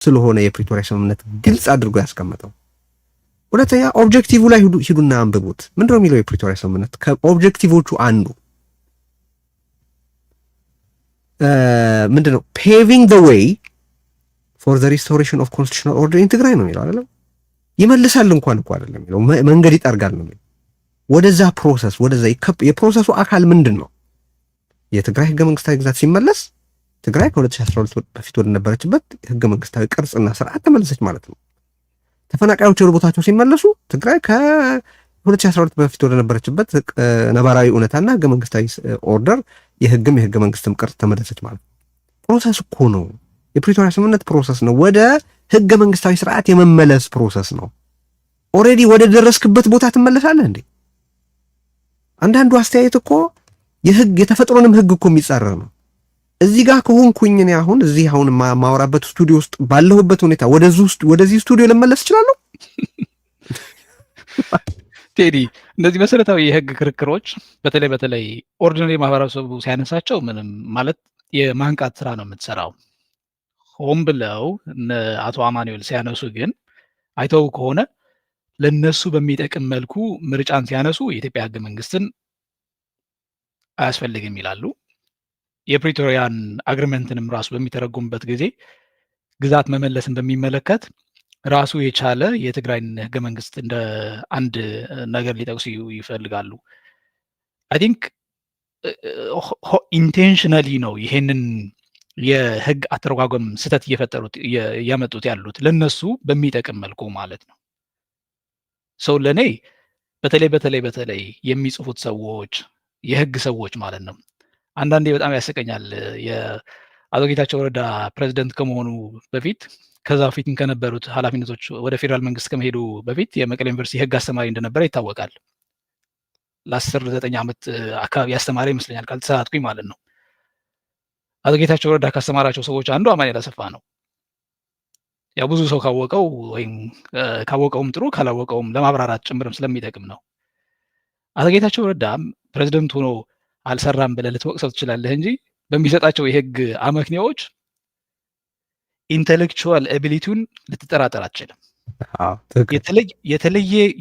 ስለሆነ የፕሪቶሪያ ስምምነት ግልጽ አድርጎ ያስቀመጠው። ሁለተኛ ኦብጀክቲቭ ላይ ሂዱና አንብቡት። ምንድነው የሚለው የፕሪቶሪያ ስምምነት? ከኦብጀክቲቮቹ አንዱ ምንድነው? ፔቪንግ ዘ ዌይ ፎር ዘ ሪስቶሬሽን ኦፍ ኮንስቲቱሽናል ኦርደር ኢን ትግራይ ነው የሚለው አይደለም። ይመልሳል እንኳን እኮ አይደለም የሚለው፣ መንገድ ይጠርጋል ነው የሚለው። ወደዛ ፕሮሰስ ወደዛ የፕሮሰሱ አካል ምንድን ነው? የትግራይ ህገ መንግስታዊ ግዛት ሲመለስ ትግራይ ከ2012 በፊት ወደ ነበረችበት ህገ መንግስታዊ ቅርጽና ስርዓት ተመለሰች ማለት ነው። ተፈናቃዮች ወደ ቦታቸው ሲመለሱ ትግራይ ከ2012 በፊት ወደ ነበረችበት ነባራዊ እውነታና ህገ መንግስታዊ ኦርደር የህገ መንግስትም ቅርጽ ተመለሰች ማለት ነው። ፕሮሰስ እኮ ነው። የፕሪቶሪያ ስምምነት ፕሮሰስ ነው። ወደ ህገ መንግስታዊ ስርዓት የመመለስ ፕሮሰስ ነው። ኦልሬዲ ወደ ደረስክበት ቦታ ትመለሳለህ እንዴ? አንዳንዱ አስተያየት እኮ የተፈጥሮንም ህግ እኮ የሚጻረር ነው። እዚህ ጋር ከሆንኩኝ እኔ አሁን ማወራበት ስቱዲዮ ውስጥ ባለሁበት ሁኔታ ወደዚህ ስቱዲዮ ልመለስ እችላለሁ? ቴዲ፣ እነዚህ መሰረታዊ የህግ ክርክሮች በተለይ ኦርዲናሪ ማህበረሰቡ ሲያነሳቸው ምንም ማለት የማንቃት ስራ ነው የምትሰራው። ሆን ብለው አቶ አማኑኤል ሲያነሱ ግን አይተው ከሆነ ለነሱ በሚጠቅም መልኩ ምርጫን ሲያነሱ የኢትዮጵያ ህገ መንግስትን አያስፈልግም ይላሉ። የፕሪቶሪያን አግሪመንትንም ራሱ በሚተረጉምበት ጊዜ ግዛት መመለስን በሚመለከት ራሱ የቻለ የትግራይን ህገ መንግስት እንደ አንድ ነገር ሊጠቅሱ ይፈልጋሉ። አይ ቲንክ ኢንቴንሽናሊ ነው ይሄንን የህግ አተረጓጎም ስህተት እያመጡት ያሉት ለነሱ በሚጠቅም መልኩ ማለት ነው። ሰው ለኔ በተለይ የሚጽፉት ሰዎች የህግ ሰዎች ማለት ነው አንዳንዴ በጣም ያስቀኛል። የአቶ ጌታቸው ረዳ ፕሬዚደንት ከመሆኑ በፊት ከዛ በፊትም ከነበሩት ኃላፊነቶች ወደ ፌዴራል መንግስት ከመሄዱ በፊት የመቀሌ ዩኒቨርሲቲ ህግ አስተማሪ እንደነበረ ይታወቃል። ለ9 ዓመት አካባቢ ያስተማረ ይመስለኛል ካልተሳሳትኩኝ ማለት ነው። አቶ ጌታቸው ረዳ ካስተማራቸው ሰዎች አንዱ አማኑኤል አሰፋ ነው። ያው ብዙ ሰው ካወቀው ወይም ካወቀውም ጥሩ ካላወቀውም ለማብራራት ጭምርም ስለሚጠቅም ነው። አቶ ጌታቸው ረዳ ፕሬዚደንት ሆኖ አልሰራም ብለህ ልትወቅሰው ትችላለህ እንጂ በሚሰጣቸው የህግ አመክንዮዎች ኢንተሌክቹዋል ኤቢሊቲውን ልትጠራጠር አትችልም።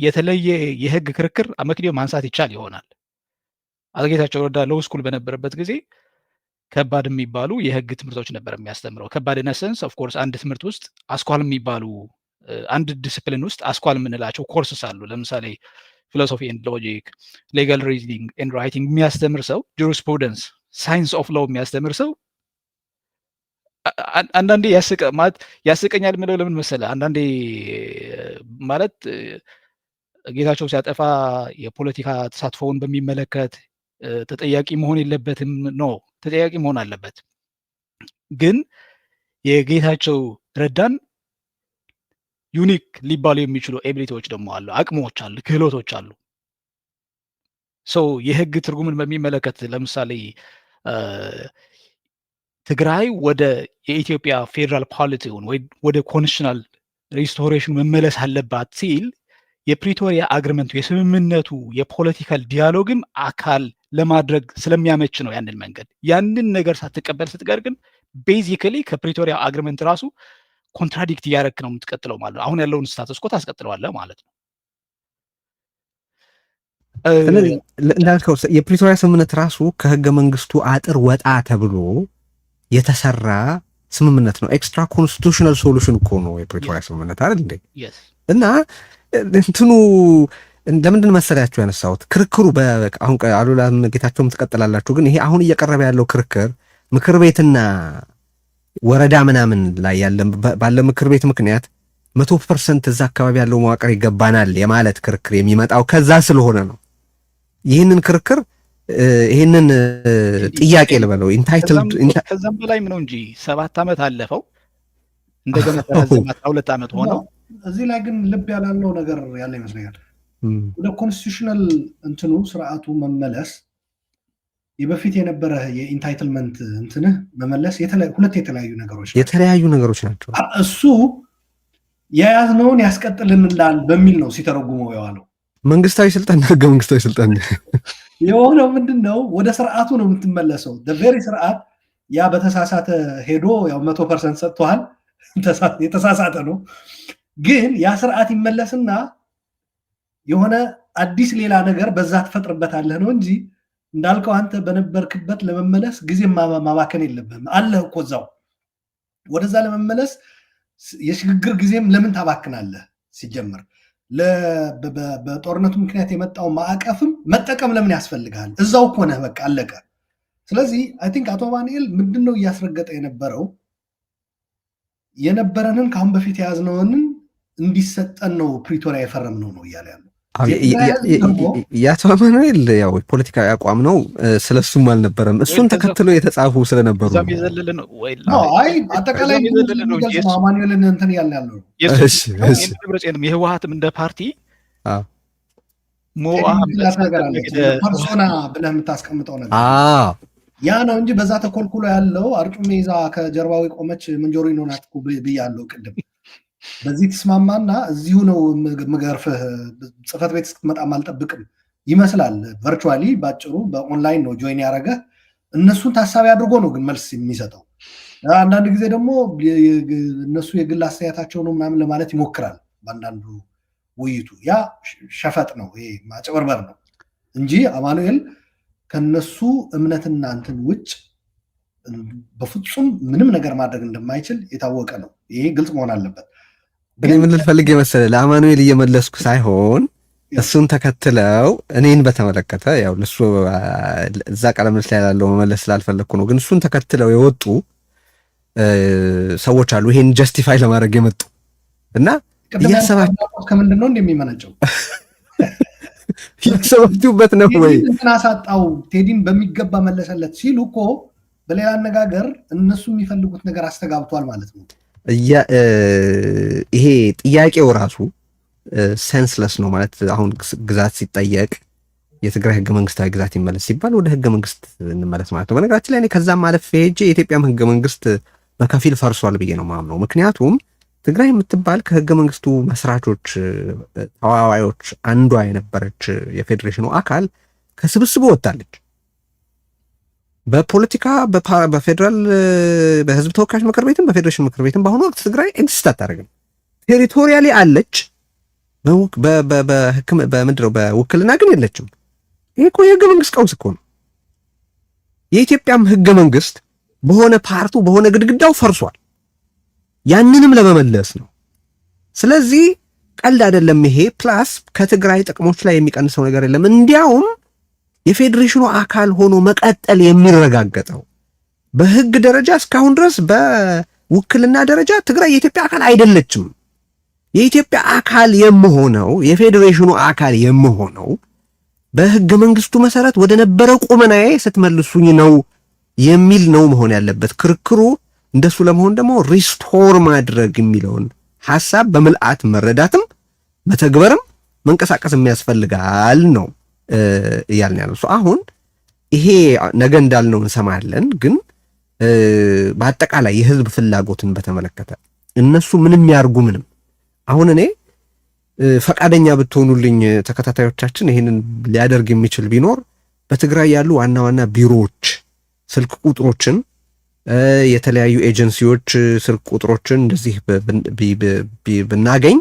የተለየ የህግ ክርክር አመክንዮ ማንሳት ይቻል ይሆናል። አቶ ጌታቸው ረዳ ሎው ስኩል በነበረበት ጊዜ ከባድ የሚባሉ የህግ ትምህርቶች ነበር የሚያስተምረው። ከባድ ኢነሰንስ ኦፍ ኮርስ አንድ ትምህርት ውስጥ አስኳል የሚባሉ አንድ ዲስፕሊን ውስጥ አስኳል የምንላቸው ኮርስስ አሉ። ለምሳሌ ፊሎሶፊ ኤንድ ሎጂክ፣ ሌጋል ሪዝኒንግ ኤንድ ራይቲንግ የሚያስተምር ሰው፣ ጁሪስፕሩደንስ ሳይንስ ኦፍ ሎው የሚያስተምር ሰው አንዳንዴ ያስቀኛል የምለው ለምን መሰለ? አንዳንዴ ማለት ጌታቸው ሲያጠፋ የፖለቲካ ተሳትፎውን በሚመለከት ተጠያቂ መሆን የለበትም ነው፣ ተጠያቂ መሆን አለበት። ግን የጌታቸው ረዳን ዩኒክ ሊባሉ የሚችሉ ኤቢሊቲዎች ደግሞ አሉ፣ አቅሞች አሉ፣ ክህሎቶች አሉ። ሰው የህግ ትርጉምን በሚመለከት ለምሳሌ ትግራይ ወደ የኢትዮጵያ ፌዴራል ፖሊቲውን ወይ ወደ ኮንስቲቱሽናል ሪስቶሬሽን መመለስ አለባት ሲል የፕሪቶሪያ አግሪመንቱ የስምምነቱ የፖለቲካል ዲያሎግም አካል ለማድረግ ስለሚያመች ነው ያንን ነገር ሳትቀበል ስትቀር ግን ቤዚካሊ ከፕሪቶሪያ አግሪመንት ራሱ ኮንትራዲክት እያደረክ ነው የምትቀጥለው ማለት ነው። አሁን ያለውን ስታተስ ኮ ታስቀጥለዋለህ ማለት ነው። እንዳልከው የፕሪቶሪያ ስምምነት ራሱ ከህገ መንግስቱ አጥር ወጣ ተብሎ የተሰራ ስምምነት ነው። ኤክስትራ ኮንስቲቱሽናል ሶሉሽን እኮ ነው የፕሪቶሪያ ስምምነት አይደል እንዴ? እና እንትኑ እንደምንድን መሰላችሁ ያነሳሁት ክርክሩ አሁን አሉላ ጌታቸውም ትቀጥላላችሁ። ግን ይሄ አሁን እየቀረበ ያለው ክርክር ምክር ቤትና ወረዳ ምናምን ላይ ባለ ምክር ቤት ምክንያት 100% እዛ አካባቢ ያለው መዋቅር ይገባናል የማለት ክርክር የሚመጣው ከዛ ስለሆነ ነው። ይህንን ክርክር ይህንን ጥያቄ ልበለው ኢንታይትልድ ከዛም በላይ ነው እንጂ 7 ዓመት አለፈው እንደገና 12 ዓመት ሆነው። እዚህ ላይ ግን ልብ ያላለው ነገር ያለ ይመስለኛል። ወደ ኮንስቲቱሽናል እንትኑ ስርዓቱ መመለስ የበፊት የነበረ የኢንታይትልመንት እንትንህ መመለስ ሁለት የተለያዩ ነገሮች ናቸው። እሱ የያዝነውን ያስቀጥልንላል በሚል ነው ሲተረጉመው የዋለው። መንግስታዊ ስልጣን ህገ መንግስታዊ ስልጣን የሆነው ምንድነው? ወደ ስርዓቱ ነው የምትመለሰው። ቬሪ ስርዓት ያ በተሳሳተ ሄዶ ያው 100% ሰጥቷል። የተሳሳተ ነው። ግን ያ ስርዓት ይመለስና የሆነ አዲስ ሌላ ነገር በዛ ትፈጥርበታለህ ነው እንጂ እንዳልከው አንተ በነበርክበት ለመመለስ ጊዜ ማባከን የለብህም። አለህ እኮ እዛው ወደዛ ለመመለስ የሽግግር ጊዜም ለምን ታባክናለህ? ሲጀምር በጦርነቱ ምክንያት የመጣው ማዕቀፍም መጠቀም ለምን ያስፈልጋል? እዛው እኮ ነህ፣ በቃ አለቀ። ስለዚህ አይ ቲንክ አቶ አማኑኤል ምንድን ነው እያስረገጠ የነበረው የነበረንን ከአሁን በፊት የያዝነውንን እንዲሰጠን ነው ፕሪቶሪያ የፈረምነው ነው እያለ ያለው የአቶ አማኑኤል ያው ፖለቲካዊ አቋም ነው። ስለሱም አልነበረም እሱን ተከትሎ የተጻፉ ስለነበሩ አጠቃላይ አማኑኤልን እንትን ያለ ያለው የህወሓትም እንደ ፓርቲ ፐርሶና ብለህ የምታስቀምጠው ነገር ያ ነው እንጂ በዛ ተኮልኩሎ ያለው አርጩሜ ይዛ ከጀርባው የቆመች መንጆሪኖ ናት ብያለሁ ቅድም። በዚህ ተስማማና እዚሁ ነው ምገርፍህ ጽህፈት ቤት እስክትመጣም አልጠብቅም ይመስላል። ቨርቹዋሊ ባጭሩ በኦንላይን ነው ጆይን ያደረገ። እነሱን ታሳቢ አድርጎ ነው ግን መልስ የሚሰጠው። አንዳንድ ጊዜ ደግሞ እነሱ የግል አስተያየታቸው ነው ምናምን ለማለት ይሞክራል በአንዳንዱ ውይይቱ። ያ ሸፈጥ ነው፣ ይሄ ማጭበርበር ነው እንጂ አማኑኤል ከነሱ እምነትና እንትን ውጭ በፍጹም ምንም ነገር ማድረግ እንደማይችል የታወቀ ነው። ይሄ ግልጽ መሆን አለበት። እኔ ምን ልፈልግ የመሰለ ለአማኑኤል እየመለስኩ ሳይሆን እሱን ተከትለው እኔን በተመለከተ ያው ለሱ እዛ ቃለ ምልልስ ላይ ያለው መመለስ ስላልፈለግኩ ነው። ግን እሱን ተከትለው የወጡ ሰዎች አሉ ይሄን ጀስቲፋይ ለማድረግ የመጡ እና እያሰባችሁ ከምንድን ነው እንደሚመነጨው ያሰባችሁበት ነው ወይ እንትን አሳጣው ቴዲን በሚገባ መለሰለት ሲሉ እኮ በሌላ አነጋገር እነሱ የሚፈልጉት ነገር አስተጋብቷል ማለት ነው። ይሄ ጥያቄው ራሱ ሴንስለስ ነው ማለት አሁን ግዛት ሲጠየቅ የትግራይ ህገ መንግስታዊ ግዛት ይመለስ ሲባል ወደ ህገ መንግስት እንመለስ ማለት ነው። በነገራችን ላይ እኔ ከዛም ማለፍ ሄጄ የኢትዮጵያም ህገ መንግስት በከፊል ፈርሷል ብዬ ነው ማምነው። ምክንያቱም ትግራይ የምትባል ከህገ መንግስቱ መስራቾች ተዋዋዮች አንዷ የነበረች የፌዴሬሽኑ አካል ከስብስቡ ወጣለች። በፖለቲካ በፌዴራል በህዝብ ተወካዮች ምክር ቤትም በፌዴሬሽን ምክር ቤትም በአሁኑ ወቅት ትግራይ ኤግዚስት አታደርግም። ቴሪቶሪያሊ አለች፣ በምንድነው በውክልና ግን የለችም። ይሄ እኮ የህገ መንግስት ቀውስ እኮ ነው። የኢትዮጵያም ህገ መንግስት በሆነ ፓርቱ በሆነ ግድግዳው ፈርሷል። ያንንም ለመመለስ ነው። ስለዚህ ቀልድ አይደለም ይሄ። ፕላስ ከትግራይ ጥቅሞች ላይ የሚቀንሰው ነገር የለም። እንዲያውም የፌዴሬሽኑ አካል ሆኖ መቀጠል የሚረጋገጠው በህግ ደረጃ እስካሁን ድረስ በውክልና ደረጃ ትግራይ የኢትዮጵያ አካል አይደለችም። የኢትዮጵያ አካል የምሆነው የፌዴሬሽኑ አካል የምሆነው በህገ መንግስቱ መሰረት ወደ ነበረው ቁመናዬ ስትመልሱኝ ነው የሚል ነው መሆን ያለበት። ክርክሩ እንደሱ ለመሆን ደግሞ ሪስቶር ማድረግ የሚለውን ሐሳብ በምልአት መረዳትም መተግበርም መንቀሳቀስ የሚያስፈልጋል ነው እያልን ያለው። አሁን ይሄ ነገ እንዳልነው እንሰማለን። ግን በአጠቃላይ የህዝብ ፍላጎትን በተመለከተ እነሱ ምንም ያርጉ ምንም፣ አሁን እኔ ፈቃደኛ ብትሆኑልኝ ተከታታዮቻችን ይህንን ሊያደርግ የሚችል ቢኖር በትግራይ ያሉ ዋና ዋና ቢሮዎች ስልክ ቁጥሮችን የተለያዩ ኤጀንሲዎች ስልክ ቁጥሮችን እንደዚህ ብናገኝ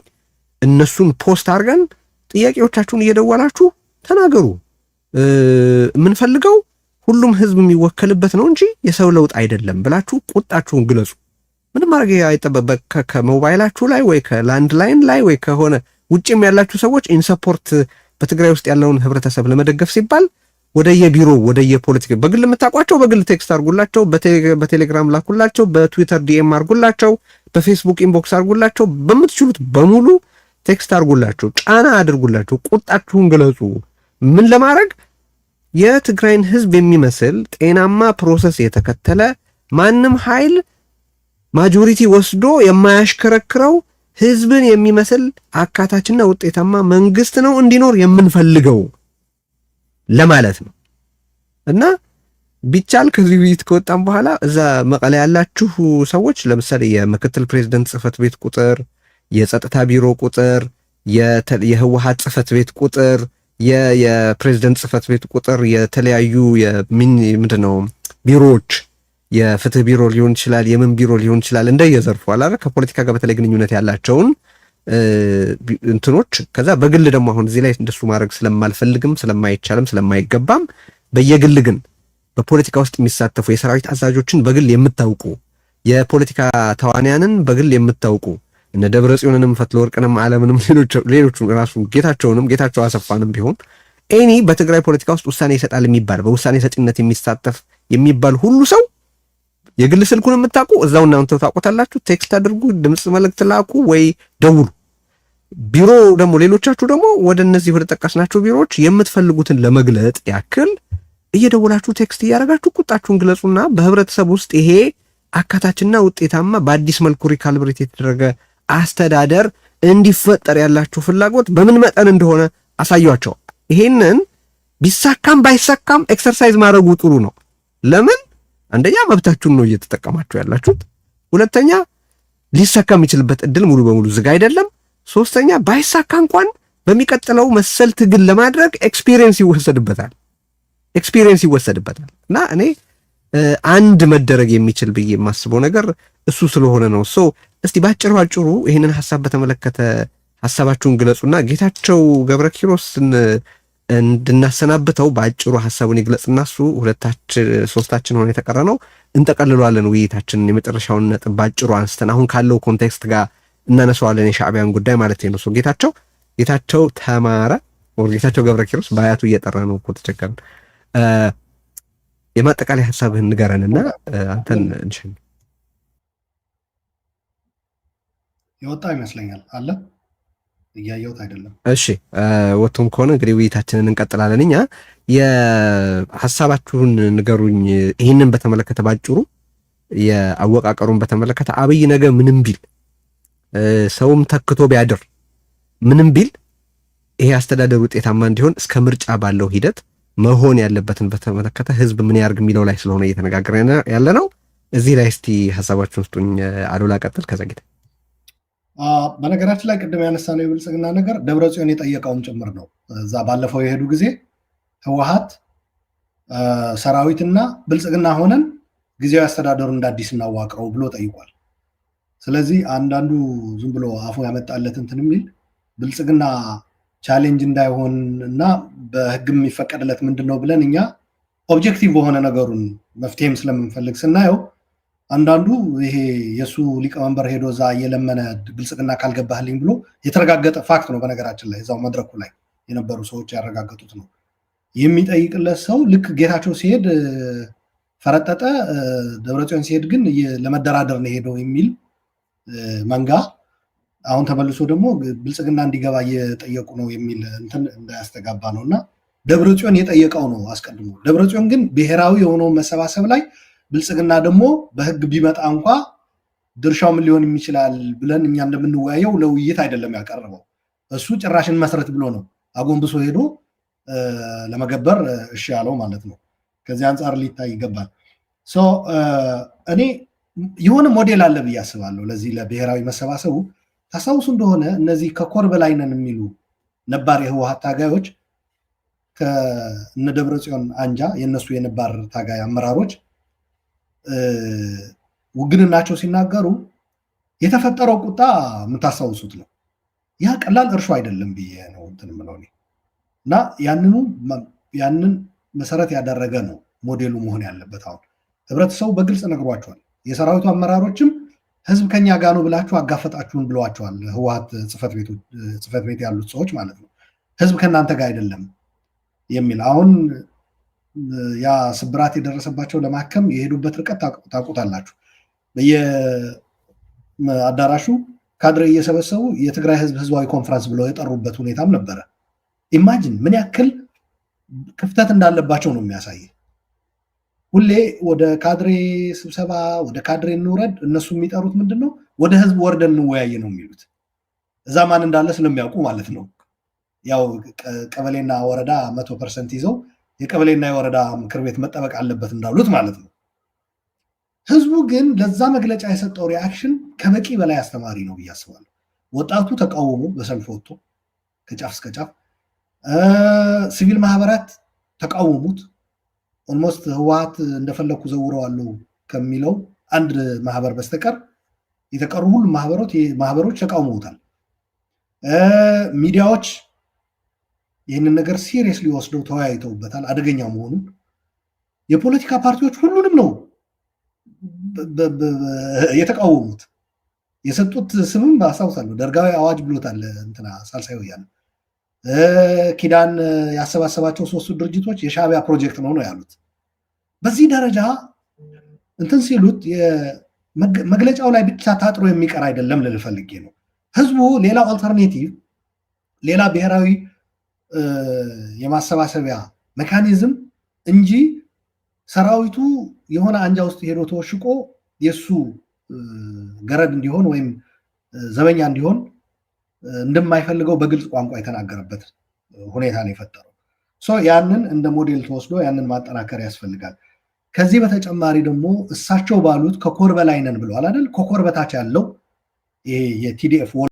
እነሱን ፖስት አድርገን ጥያቄዎቻችሁን እየደወላችሁ ተናገሩ። የምንፈልገው ሁሉም ህዝብ የሚወከልበት ነው እንጂ የሰው ለውጥ አይደለም ብላችሁ ቁጣችሁን ግለጹ። ምንም ማድረግ አይጠበቅ። ከሞባይላችሁ ላይ ወይ ከላንድ ላይን ላይ ወይ ከሆነ ውጭም ያላችሁ ሰዎች ኢንሰፖርት በትግራይ ውስጥ ያለውን ህብረተሰብ ለመደገፍ ሲባል ወደየቢሮ ወደየፖለቲካ በግል የምታውቋቸው በግል ቴክስት አርጉላቸው፣ በቴሌግራም ላኩላቸው፣ በትዊተር ዲኤም አርጉላቸው፣ በፌስቡክ ኢንቦክስ አርጉላቸው፣ በምትችሉት በሙሉ ቴክስት አርጉላቸው፣ ጫና አድርጉላቸው፣ ቁጣችሁን ገለጹ። ምን ለማድረግ የትግራይን ህዝብ የሚመስል ጤናማ ፕሮሰስ የተከተለ ማንም ኃይል ማጆሪቲ ወስዶ የማያሽከረክረው ህዝብን የሚመስል አካታችና ውጤታማ መንግስት ነው እንዲኖር የምንፈልገው ለማለት ነው። እና ቢቻል ከዚህ ውይይት ከወጣም በኋላ እዛ መቀለ ያላችሁ ሰዎች ለምሳሌ የምክትል ፕሬዝዳንት ጽህፈት ቤት ቁጥር፣ የጸጥታ ቢሮ ቁጥር፣ የህወሓት ጽህፈት ቤት ቁጥር፣ የፕሬዝዳንት ጽህፈት ቤት ቁጥር፣ የተለያዩ ምንድነው ቢሮዎች የፍትህ ቢሮ ሊሆን ይችላል፣ የምን ቢሮ ሊሆን ይችላል፣ እንደየዘርፉ አላረ ከፖለቲካ ጋር በተለይ ግንኙነት ያላቸውን እንትኖች ከዛ በግል ደግሞ አሁን እዚህ ላይ እንደሱ ማድረግ ስለማልፈልግም ስለማይቻልም ስለማይገባም በየግል ግን በፖለቲካ ውስጥ የሚሳተፉ የሰራዊት አዛዦችን በግል የምታውቁ የፖለቲካ ተዋንያንን በግል የምታውቁ እነ ደብረጽዮንንም ፈትለወርቅንም ዓለምንም ሌሎቹ ራሱ ጌታቸው አሰፋንም ቢሆን ኤኒ በትግራይ ፖለቲካ ውስጥ ውሳኔ ይሰጣል የሚባል በውሳኔ ሰጪነት የሚሳተፍ የሚባል ሁሉ ሰው የግል ስልኩን የምታውቁ እዛው እናንተ ታውቁታላችሁ። ቴክስት አድርጉ፣ ድምጽ መልእክት ላኩ ወይ ደውሉ። ቢሮ ደግሞ ሌሎቻችሁ ደግሞ ወደ እነዚህ ወደ ጠቀስናቸው ቢሮዎች የምትፈልጉትን ለመግለጥ ያክል እየደወላችሁ ቴክስት እያደረጋችሁ ቁጣችሁን ግለጹና በህብረተሰብ ውስጥ ይሄ አካታችና ውጤታማ በአዲስ መልኩ ሪካልብሬት የተደረገ አስተዳደር እንዲፈጠር ያላችሁ ፍላጎት በምን መጠን እንደሆነ አሳያቸው። ይሄንን ቢሳካም ባይሳካም ኤክሰርሳይዝ ማድረጉ ጥሩ ነው። ለምን አንደኛ መብታችሁን ነው እየተጠቀማችሁ ያላችሁት፣ ሁለተኛ ሊሳካ የሚችልበት እድል ሙሉ በሙሉ ዝግ አይደለም፣ ሶስተኛ ባይሳካ እንኳን በሚቀጥለው መሰል ትግል ለማድረግ ኤክስፒሪየንስ ይወሰድበታል እና እኔ አንድ መደረግ የሚችል ብዬ የማስበው ነገር እሱ ስለሆነ ነው። እስቲ ባጭሩ ይህንን ሐሳብ በተመለከተ ሐሳባችሁን ግለጹና ጌታቸው ገብረ ኪሮስን እንድናሰናብተው ባጭሩ ሐሳቡን ይግለጽና እሱ ሶስታችን ሆነ የተቀረነው እንጠቀልሏለን ውይይታችንን የመጨረሻውን ነጥብ ባጭሩ አንስተን አሁን ካለው ኮንቴክስት ጋር እናነሳዋለን የሻዕቢያን ጉዳይ ማለት ነው። ጌታቸው ተማረ ወር ጌታቸው ገብረ ኪሮስ በአያቱ እየጠራ ነው እኮ ተቸገርን። የማጠቃላይ ሐሳብህን ንገረንና አንተን እንሽን። የወጣ ይመስለኛል አለ እያየሁት አይደለም። እሺ ወጥቶም ከሆነ እንግዲህ ውይይታችንን እንቀጥላለን። እኛ የሐሳባችሁን ንገሩኝ። ይህንን በተመለከተ ባጭሩ የአወቃቀሩን በተመለከተ አብይ ነገ ምንም ቢል ሰውም ተክቶ ቢያድር ምንም ቢል ይሄ አስተዳደር ውጤታማ እንዲሆን እስከ ምርጫ ባለው ሂደት መሆን ያለበትን በተመለከተ ህዝብ ምን ያርግ የሚለው ላይ ስለሆነ እየተነጋገረን ያለ ነው። እዚህ ላይ እስቲ ሐሳባችሁን ስጡኝ። አሉላ ቀጥል። ከዛ ጌታ በነገራችን ላይ ቅድም ያነሳነው የብልጽግና ነገር ደብረጽዮን የጠየቀውም ጭምር ነው። እዛ ባለፈው የሄዱ ጊዜ ህወሓት ሰራዊትና ብልጽግና ሆነን ጊዜያዊ አስተዳደሩ እንደ አዲስ እናዋቅረው ብሎ ጠይቋል። ስለዚህ አንዳንዱ ዝም ብሎ አፉ ያመጣለት እንትን የሚል ብልጽግና ቻሌንጅ እንዳይሆን እና በህግ የሚፈቀድለት ምንድነው ብለን እኛ ኦብጀክቲቭ በሆነ ነገሩን መፍትሄም ስለምንፈልግ ስናየው አንዳንዱ ይሄ የሱ ሊቀመንበር ሄዶ እዛ እየለመነ ብልጽግና ካልገባህልኝ ብሎ የተረጋገጠ ፋክት ነው። በነገራችን ላይ እዛው መድረኩ ላይ የነበሩ ሰዎች ያረጋገጡት ነው። የሚጠይቅለት ሰው ልክ ጌታቸው ሲሄድ ፈረጠጠ፣ ደብረጽዮን ሲሄድ ግን ለመደራደር ነው ሄደው የሚል መንጋ አሁን ተመልሶ ደግሞ ብልጽግና እንዲገባ እየጠየቁ ነው የሚል እንትን እንዳያስተጋባ ነው። እና ደብረጽዮን የጠየቀው ነው አስቀድሞ። ደብረጽዮን ግን ብሔራዊ የሆነውን መሰባሰብ ላይ ብልጽግና ደግሞ በህግ ቢመጣ እንኳ ድርሻው ምን ሊሆን ይችላል ብለን እኛ እንደምንወያየው ለውይይት አይደለም ያቀረበው። እሱ ጭራሽን መስረት ብሎ ነው አጎንብሶ ሄዶ ለመገበር እሺ ያለው ማለት ነው። ከዚህ አንጻር ሊታይ ይገባል። እኔ የሆነ ሞዴል አለ ብዬ አስባለሁ ለዚህ ለብሔራዊ መሰባሰቡ። ታስታውሱ እንደሆነ እነዚህ ከኮር በላይ ነን የሚሉ ነባር የህወሓት ታጋዮች ከእነ ደብረጽዮን አንጃ የእነሱ የነባር ታጋይ አመራሮች ውግንናቸው ሲናገሩ የተፈጠረው ቁጣ የምታስታውሱት ነው። ያ ቀላል እርሾ አይደለም ብዬ ነው እንትን የምለው እና ያንን መሰረት ያደረገ ነው ሞዴሉ መሆን ያለበት። አሁን ህብረተሰቡ በግልጽ ነግሯቸዋል። የሰራዊቱ አመራሮችም ህዝብ ከኛ ጋር ነው ብላችሁ አጋፈጣችሁን ብለዋቸዋል። ህወሓት ጽሕፈት ቤት ያሉት ሰዎች ማለት ነው። ህዝብ ከእናንተ ጋር አይደለም የሚል አሁን ያ ስብራት የደረሰባቸው ለማከም የሄዱበት ርቀት ታውቁታላችሁ። በየአዳራሹ ካድሬ እየሰበሰቡ የትግራይ ህዝብ ህዝባዊ ኮንፈረንስ ብለው የጠሩበት ሁኔታም ነበረ። ኢማጂን ምን ያክል ክፍተት እንዳለባቸው ነው የሚያሳይ። ሁሌ ወደ ካድሬ ስብሰባ ወደ ካድሬ እንውረድ፣ እነሱ የሚጠሩት ምንድን ነው? ወደ ህዝብ ወርደን እንወያይ ነው የሚሉት። እዛ ማን እንዳለ ስለሚያውቁ ማለት ነው። ያው ቀበሌና ወረዳ 100% ይዘው የቀበሌና የወረዳ ምክር ቤት መጠበቅ አለበት እንዳሉት ማለት ነው። ህዝቡ ግን ለዛ መግለጫ የሰጠው ሪአክሽን ከበቂ በላይ አስተማሪ ነው ብዬ አስባለሁ። ወጣቱ ተቃውሞ በሰልፍ ወጥቶ ከጫፍ እስከ ጫፍ፣ ሲቪል ማህበራት ተቃወሙት። ኦልሞስት ህወሓት እንደፈለኩ ዘውረዋለሁ ከሚለው አንድ ማህበር በስተቀር የተቀሩ ሁሉም ማህበሮች ተቃውመውታል። ሚዲያዎች ይህንን ነገር ሲሪየስሊ ወስደው ተወያይተውበታል አደገኛ መሆኑን። የፖለቲካ ፓርቲዎች ሁሉንም ነው የተቃወሙት። የሰጡት ስምም አስታውሳለሁ፣ ደርጋዊ አዋጅ ብሎታል እንትና ሳልሳይ ወያነ። ኪዳን ያሰባሰባቸው 3 ድርጅቶች የሻዕቢያ ፕሮጀክት ነው ያሉት። በዚህ ደረጃ እንትን ሲሉት መግለጫው ላይ ብቻ ታጥሮ የሚቀር አይደለም ልል ፈልጌ ነው። ህዝቡ ሌላ አልተርኔቲቭ፣ ሌላ ብሔራዊ የማሰባሰቢያ ሜካኒዝም እንጂ ሰራዊቱ የሆነ አንጃ ውስጥ ሄዶ ተወሽቆ የሱ ገረድ እንዲሆን ወይም ዘበኛ እንዲሆን እንደማይፈልገው በግልጽ ቋንቋ የተናገረበት ሁኔታ ነው የፈጠረው። ያንን እንደ ሞዴል ተወስዶ ያንን ማጠናከር ያስፈልጋል። ከዚህ በተጨማሪ ደግሞ እሳቸው ባሉት ከኮር በላይ ነን ብለዋል አይደል? ከኮር በታች ያለው የቲዲኤፍ